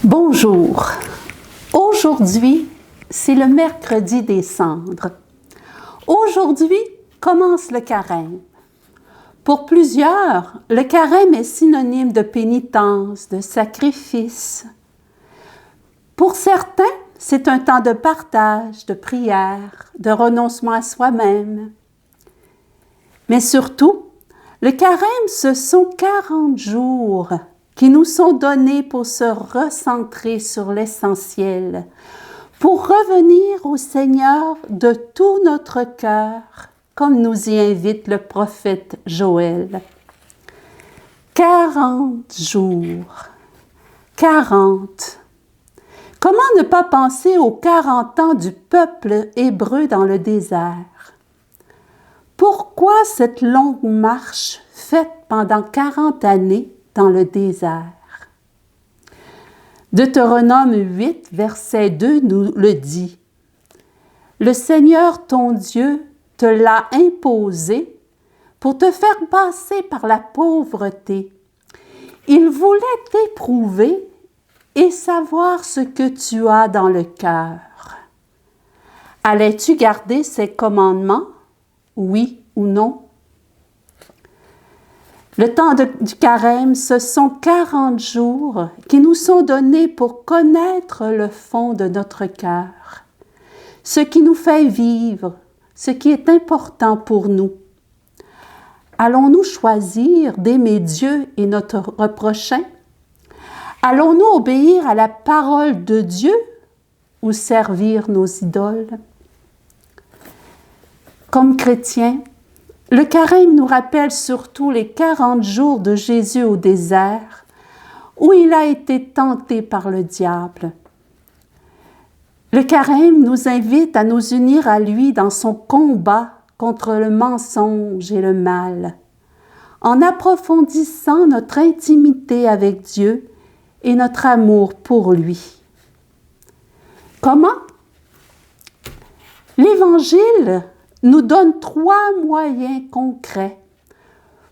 Bonjour. Aujourd'hui, c'est le mercredi des cendres. Aujourd'hui commence le carême. Pour plusieurs, le carême est synonyme de pénitence, de sacrifice. Pour certains, c'est un temps de partage, de prière, de renoncement à soi-même. Mais surtout, le carême, ce sont 40 jours qui nous sont donnés pour se recentrer sur l'essentiel, pour revenir au Seigneur de tout notre cœur, comme nous y invite le prophète Joël. 40 jours. 40. Comment ne pas penser aux 40 ans du peuple hébreu dans le désert? Pourquoi cette longue marche faite pendant 40 années dans le désert? Deutéronome 8, verset 2 nous le dit. Le Seigneur ton Dieu te l'a imposé pour te faire passer par la pauvreté. Il voulait t'éprouver et savoir ce que tu as dans le cœur. Allais-tu garder ses commandements? Oui ou non? Le temps du carême, ce sont 40 jours qui nous sont donnés pour connaître le fond de notre cœur, ce qui nous fait vivre, ce qui est important pour nous. Allons-nous choisir d'aimer Dieu et notre prochain? Allons-nous obéir à la parole de Dieu ou servir nos idoles? Comme chrétiens, le carême nous rappelle surtout les 40 jours de Jésus au désert, où il a été tenté par le diable. Le carême nous invite à nous unir à lui dans son combat contre le mensonge et le mal, en approfondissant notre intimité avec Dieu et notre amour pour lui. Comment? L'Évangile nous donne 3 moyens concrets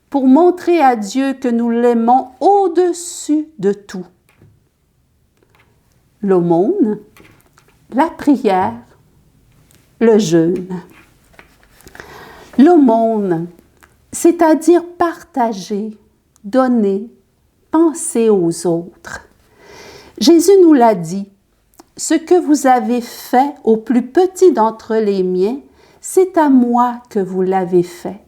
pour montrer à Dieu que nous l'aimons au-dessus de tout. L'aumône, la prière, le jeûne. L'aumône, c'est-à-dire partager, donner, penser aux autres. Jésus nous l'a dit, « Ce que vous avez fait au plus petit d'entre les miens, c'est à moi que vous l'avez fait. »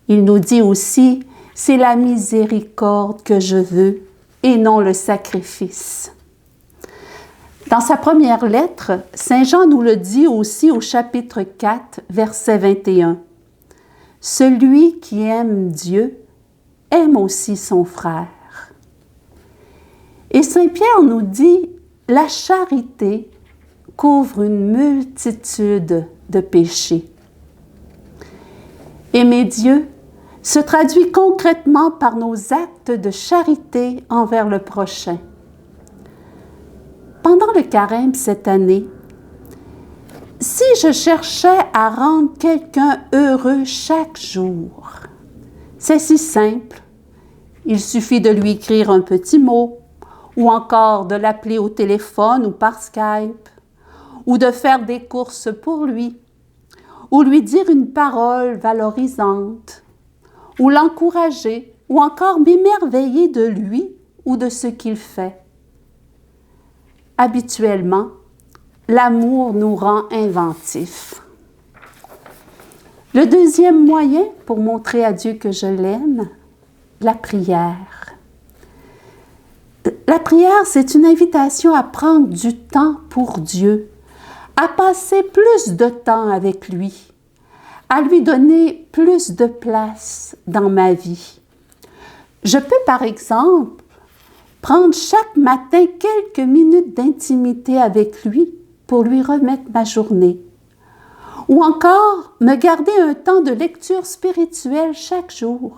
Il nous dit aussi, « C'est la miséricorde que je veux et non le sacrifice. » Dans sa première lettre, Saint Jean nous le dit aussi au chapitre 4, verset 21. « Celui qui aime Dieu aime aussi son frère. » Et Saint Pierre nous dit, « La charité couvre une multitude de péchés. » Aimer Dieu se traduit concrètement par nos actes de charité envers le prochain. Pendant le carême cette année, si je cherchais à rendre quelqu'un heureux chaque jour, c'est si simple. Il suffit de lui écrire un petit mot, ou encore de l'appeler au téléphone ou par Skype, ou de faire des courses pour lui, ou lui dire une parole valorisante, ou l'encourager, ou encore m'émerveiller de lui ou de ce qu'il fait. Habituellement, l'amour nous rend inventifs. Le deuxième moyen pour montrer à Dieu que je l'aime, la prière. La prière, c'est une invitation à prendre du temps pour Dieu, à passer plus de temps avec lui, à lui donner plus de place dans ma vie. Je peux, par exemple, prendre chaque matin quelques minutes d'intimité avec lui pour lui remettre ma journée. Ou encore, me garder un temps de lecture spirituelle chaque jour.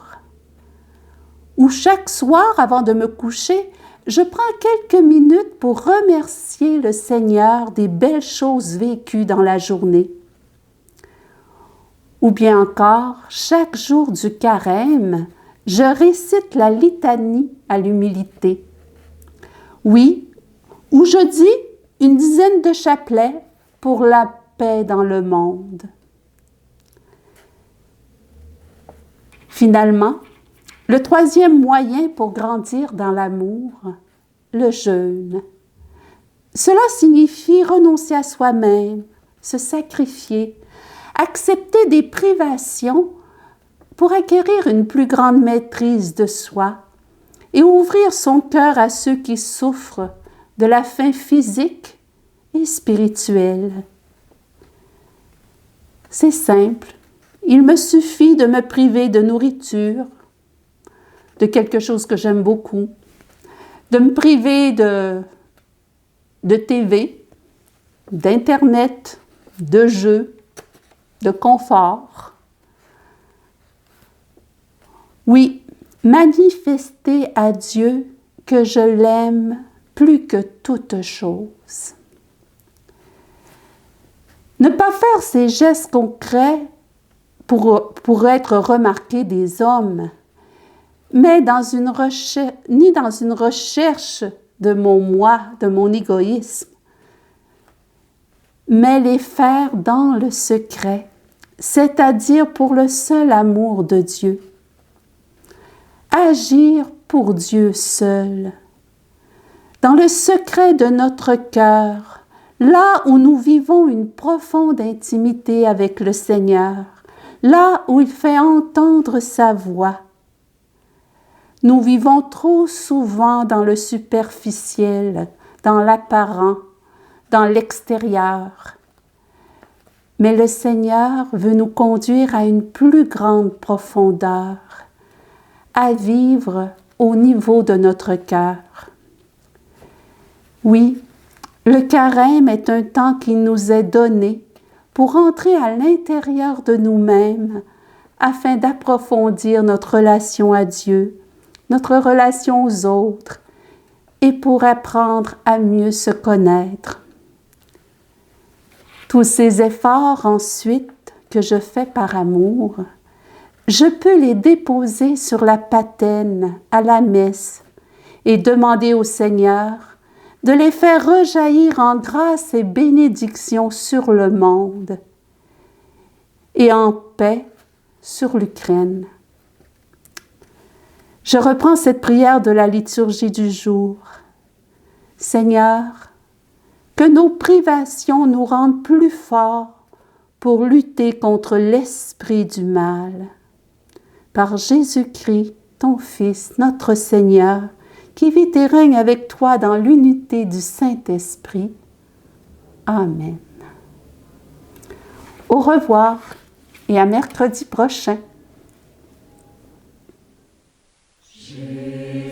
Ou chaque soir, avant de me coucher, je prends quelques minutes pour remercier le Seigneur des belles choses vécues dans la journée. Ou bien encore, chaque jour du carême, je récite la litanie à l'humilité. Oui, ou je dis une dizaine de chapelets pour la paix dans le monde. Finalement, le troisième moyen pour grandir dans l'amour, le jeûne. Cela signifie renoncer à soi-même, se sacrifier, accepter des privations pour acquérir une plus grande maîtrise de soi et ouvrir son cœur à ceux qui souffrent de la faim physique et spirituelle. C'est simple, il me suffit de me priver de nourriture, de quelque chose que j'aime beaucoup, de me priver de TV, d'Internet, de jeux, de confort. Oui, manifester à Dieu que je l'aime plus que toute chose. Ne pas faire ces gestes concrets pour être remarqué des hommes, mais ni dans une recherche de mon moi, de mon égoïsme, mais les faire dans le secret, c'est-à-dire pour le seul amour de Dieu. Agir pour Dieu seul, dans le secret de notre cœur, là où nous vivons une profonde intimité avec le Seigneur, là où il fait entendre sa voix. Nous vivons trop souvent dans le superficiel, dans l'apparent, dans l'extérieur. Mais le Seigneur veut nous conduire à une plus grande profondeur, à vivre au niveau de notre cœur. Oui, le carême est un temps qui nous est donné pour entrer à l'intérieur de nous-mêmes afin d'approfondir notre relation à Dieu, notre relation aux autres et pour apprendre à mieux se connaître. Tous ces efforts ensuite que je fais par amour, je peux les déposer sur la patène à la messe et demander au Seigneur de les faire rejaillir en grâce et bénédiction sur le monde et en paix sur l'Ukraine. Je reprends cette prière de la liturgie du jour. Seigneur, que nos privations nous rendent plus forts pour lutter contre l'esprit du mal. Par Jésus-Christ, ton Fils, notre Seigneur, qui vit et règne avec toi dans l'unité du Saint-Esprit. Amen. Au revoir et à mercredi prochain. Jésus.